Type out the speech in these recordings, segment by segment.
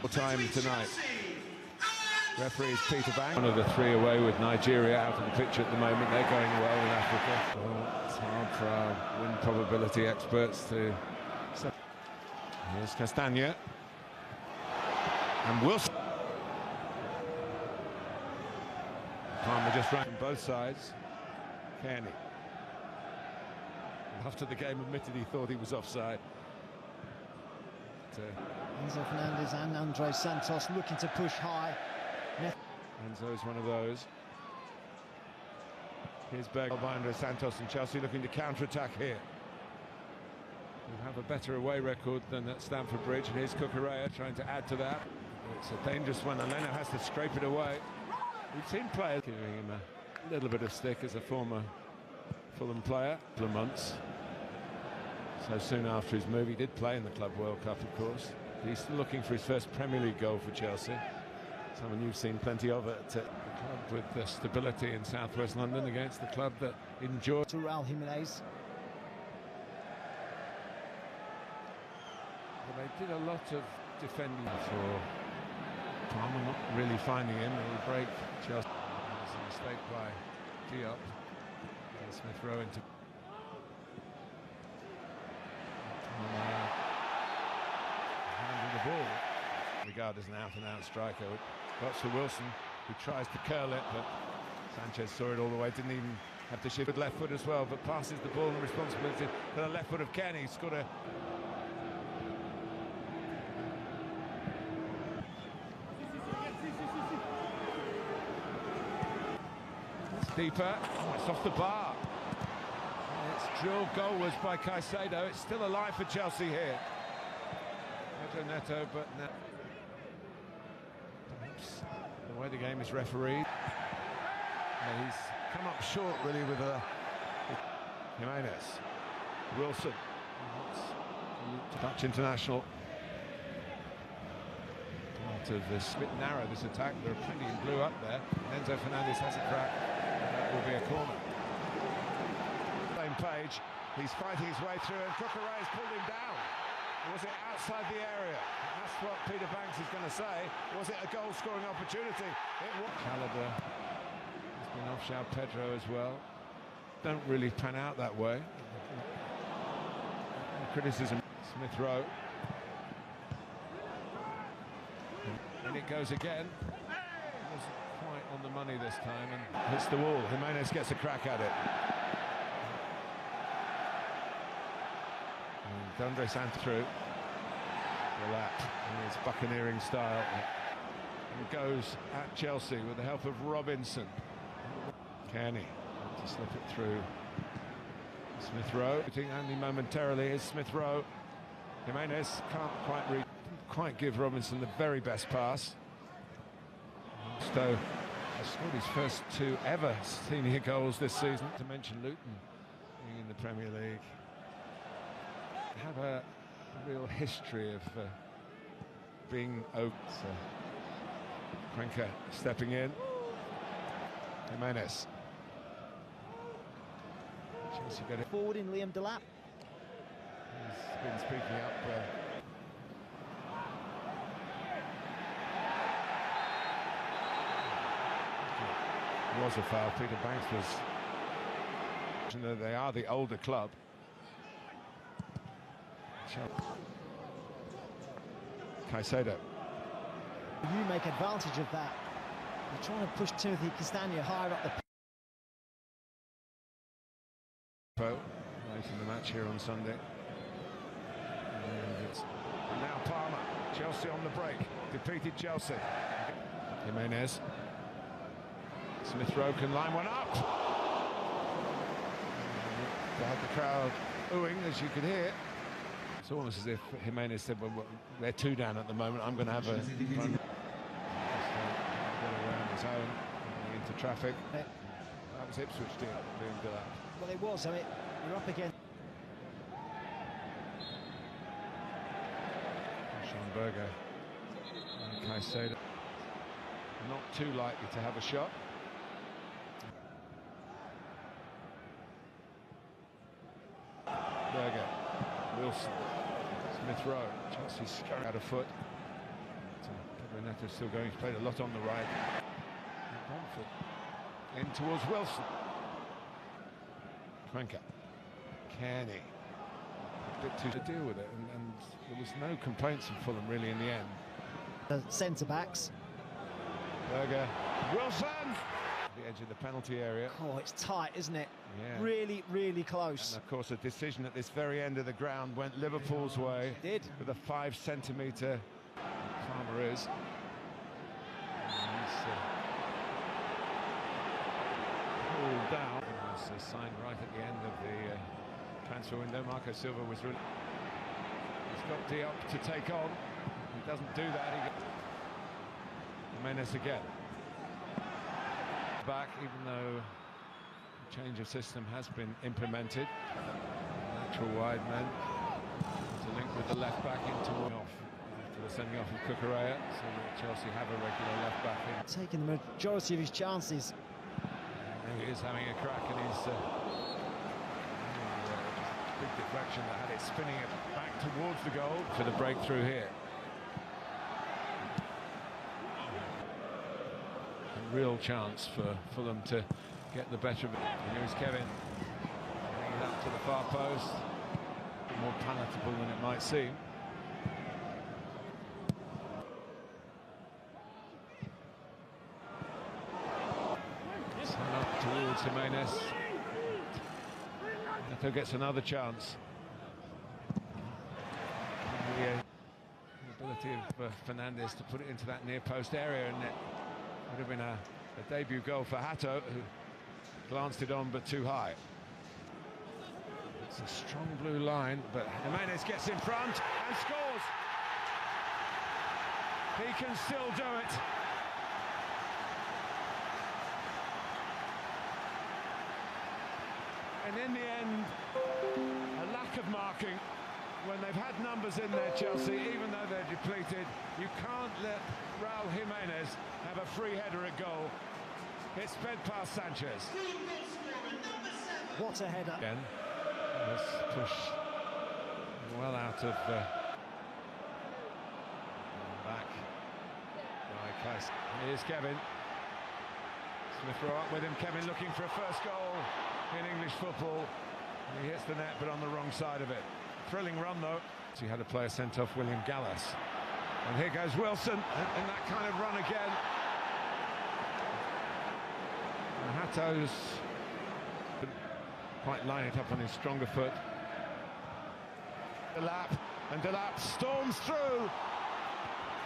Time tonight. Referee is Peter Banks. One of the three away with Nigeria out of the picture at the moment. They're going well in Africa. Well, it's hard for our win probability experts to... Here's Castagna. And Wilson. Palmer just ran from both sides. Kearney. After the game admitted he thought he was offside. Enzo Fernandez and Andre Santos looking to push high. Enzo's one of those. Here's Berg by Andre Santos, and Chelsea looking to counter-attack here. We have a better away record than at Stamford Bridge, and here's Cucurella trying to add to that. It's a dangerous one, and Leno has to scrape it away. We've seen players giving him a little bit of stick as a former Fulham player for months. So soon after his move, he did play in the Club World Cup, of course. He's still looking for his first Premier League goal for Chelsea. Someone you've seen plenty of at the club with the stability in southwest London against the club that enjoyed. To Raul Jimenez. Well, they did a lot of defending for Palmer, not really finding him. He'll break Chelsea. It's a mistake by Diop. Smith Rowe into. Handling the ball. Regarded as an out-and-out striker. Got to Wilson, who tries to curl it, but Sanchez saw it all the way. Didn't even have to shift with left foot as well, but passes the ball and responsibility to the left foot of Kearney. He's got a. It's deeper. Oh, it's off the bar. It's drilled goalwards by Caicedo. It's still alive for Chelsea here. Pedro Neto, but no. Perhaps the way the game is refereed. He's come up short really with Jimenez. Wilson. Dutch international. Part of this bit narrow, this attack. There are plenty in blue up there. Enzo Fernandez has a crack. That will be a corner. Same page. He's fighting his way through, and Cucurella has pulled him down. Was it outside the area? That's what Peter Banks is going to say. Was it a goal-scoring opportunity? It was. Chalobah has been off João Pedro as well. Don't really pan out that way. Criticism. Smith Rowe. And it goes again. It wasn't quite on the money this time, and hits the wall. Jimenez gets a crack at it. Andre Santos through the lap in his buccaneering style, and goes at Chelsea with the help of Robinson. Kearney to slip it through. Smith Rowe, only momentarily is Smith Rowe. Jimenez can't quite give Robinson the very best pass. Stowe has scored his first two ever senior goals this season. To mention Luton being in the Premier League. Have a real history of being open. Cuenca stepping in. Jimenez. Chelsea get it forward in Liam Delap. He's been speaking up. It was a foul. Peter Banks was. They are the older club. Caicedo. You make advantage of that. You're trying to push Timothy Castagna higher up the late in the match here on Sunday. And it's now Palmer. Chelsea on the break. Defeated Chelsea. Jimenez. Smith Rowe can line one up. They had the crowd oohing, as you could hear. It's almost as if Jimenez said, well, they're two down at the moment, I'm going to have a run. Around his own, into traffic. That was Ipswich doing that. Well, it was. I mean, you're up again. Schonberger and Caicedo. Not too likely to have a shot. Berger. Wilson. Smith Rowe. Chelsea out of foot. Neto's still going, he's played a lot on the right. In towards Wilson. Cranker. Kearney. A bit too to deal with it, and there was no complaints from Fulham really in the end. Centre-backs. Berger. Wilson! The edge of the penalty area. Oh, it's tight, isn't it? Yeah. Really, really close. And of course, a decision at this very end of the ground went Liverpool's way. It did. With a 5 centimetre. Farmer is. Pulled down. It was a sign right at the end of the transfer window. Marco Silva was really. He's got Diop to take on. He doesn't do that. Jimenez again. Back, even though a change of system has been implemented. Natural wide men to link with the left back into off after the sending off of Cucurella, so that Chelsea have a regular left back in. Taking the majority of his chances. And he is having a crack, and he's big deflection that had it spinning it back towards the goal for the breakthrough here. Real chance for Fulham to get the better of it. And here's Kevin bringing it up to the far post. A bit more palatable than it might seem. So up towards Jimenez. Neto gets another chance. The ability of Fernandes to put it into that near post area, and it would have been a debut goal for Hato, who glanced it on but too high. It's a strong blue line, but Jimenez gets in front and scores. He can still do it. And in the end, a lack of marking. When they've had numbers in there, Chelsea, even though they're depleted, you can't let Raul Jimenez have a free header at goal. It's sped past Sanchez. What a header. Again, this push well out of back by Kais. Here's Kevin. Smith Rowe up with him. Kevin looking for a first goal in English football. And he hits the net, but on the wrong side of it. Thrilling run though. So he had a player sent off, William Gallas. And here goes Wilson in that kind of run again. And Hato's quite line it up on his stronger foot. Delap storms through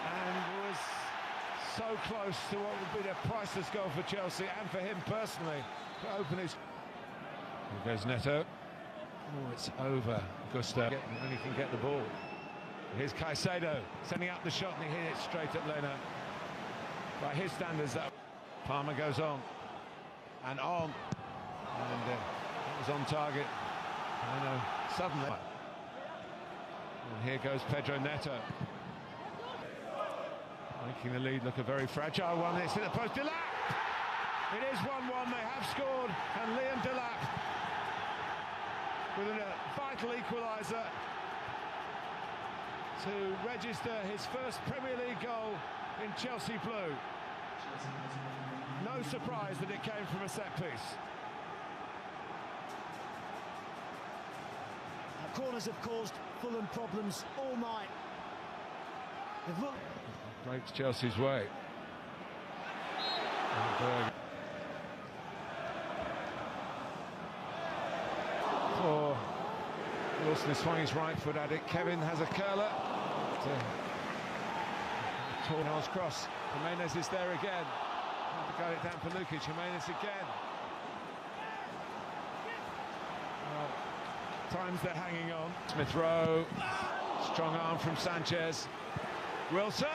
and was so close to what would be a priceless goal for Chelsea and for him personally to open his. Here goes Neto. Oh, it's over. Gusto when he can get the ball. Here's Caicedo sending up the shot, and he hit it straight at Leno. By his standards, that Palmer goes on and on, and it was on target. Leno suddenly. And here goes Pedro Neto, making the lead look a very fragile one. It's in the post. Delap. It is 1-1. They have scored, and Liam Delap with a vital equaliser to register his first Premier League goal in Chelsea blue. No surprise that it came from a set piece. Corners have caused Fulham problems all night. Breaks Chelsea's way. For Wilson, swung his right foot at it. Kevin has a curler. Tornell's cross. Jimenez is there again. Got it down for Lukic. Jimenez again. Well, times they're hanging on. Smith Rowe. Strong arm from Sanchez. Wilson!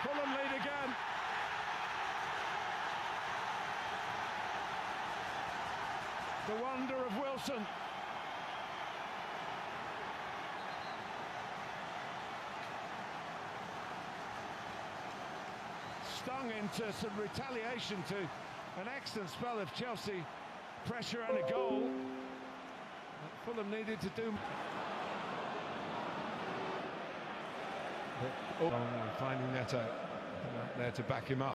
Fulham lead again. The wonder of Wilson. Stung into some retaliation to an excellent spell of Chelsea pressure and a goal. Fulham needed to do. But finding Neto there to back him up.